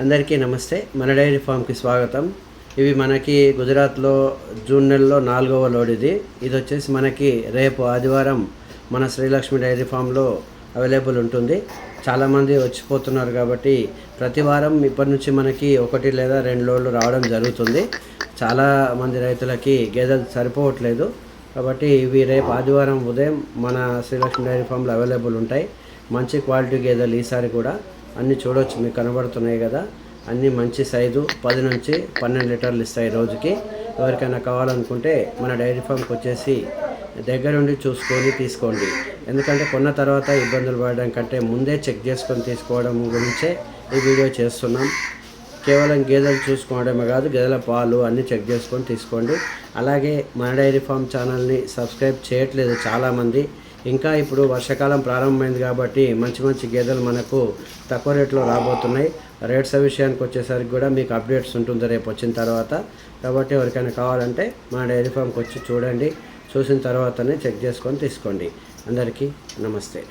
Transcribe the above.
అందరికీ నమస్తే. మన డైరీ ఫామ్కి స్వాగతం. ఇవి మనకి గుజరాత్లో జూన్ నెలలో 4వ లోడ్. ఇది వచ్చేసి మనకి రేపు ఆదివారం మన శ్రీలక్ష్మి డైరీ ఫామ్లో అవైలబుల్ ఉంటుంది. చాలామంది వచ్చిపోతున్నారు కాబట్టి ప్రతి వారం ఇప్పటి నుంచి మనకి 1 లేదా 2 లోడ్లు రావడం జరుగుతుంది. చాలామంది రైతులకి గేదెలు సరిపోవట్లేదు కాబట్టి ఇవి రేపు ఆదివారం ఉదయం మన శ్రీలక్ష్మి డైరీ ఫామ్లో అవైలబుల్ ఉంటాయి. మంచి క్వాలిటీ గేదెలు ఈసారి కూడా అన్నీ చూడవచ్చు, మీకు కనబడుతున్నాయి కదా. అన్నీ మంచి సైజు 10 నుంచి 12 లీటర్లు ఇస్తాయి రోజుకి. ఎవరికైనా కావాలనుకుంటే మన డైరీ ఫామ్కి వచ్చేసి దగ్గరుండి చూసుకొని తీసుకోండి. ఎందుకంటే కొన్న తర్వాత ఇబ్బందులు పడడం కంటే ముందే చెక్ చేసుకొని తీసుకోవడం గురించే ఈ వీడియో చేస్తున్నాం. కేవలం గేదెలు చూసుకోవడమే కాదు, గేదెల పాలు అన్నీ చెక్ చేసుకొని తీసుకోండి. అలాగే మన డైరీ ఫామ్ ఛానల్ని సబ్స్క్రైబ్ చేయట్లేదు చాలామంది. ఇంకా ఇప్పుడు వర్షాకాలం ప్రారంభమైంది కాబట్టి మంచి మంచి గేదెలు మనకు తక్కువ రేట్లో రాబోతున్నాయి. రేట్స్ విషయానికి వచ్చేసరికి కూడా మీకు అప్డేట్స్ ఉంటుంది రేపు వచ్చిన తర్వాత. కాబట్టి ఎవరికైనా కావాలంటే మన డైరీ ఫామ్కి వచ్చి చూడండి. చూసిన తర్వాతనే చెక్ చేసుకొని తీసుకోండి. అందరికీ నమస్తే.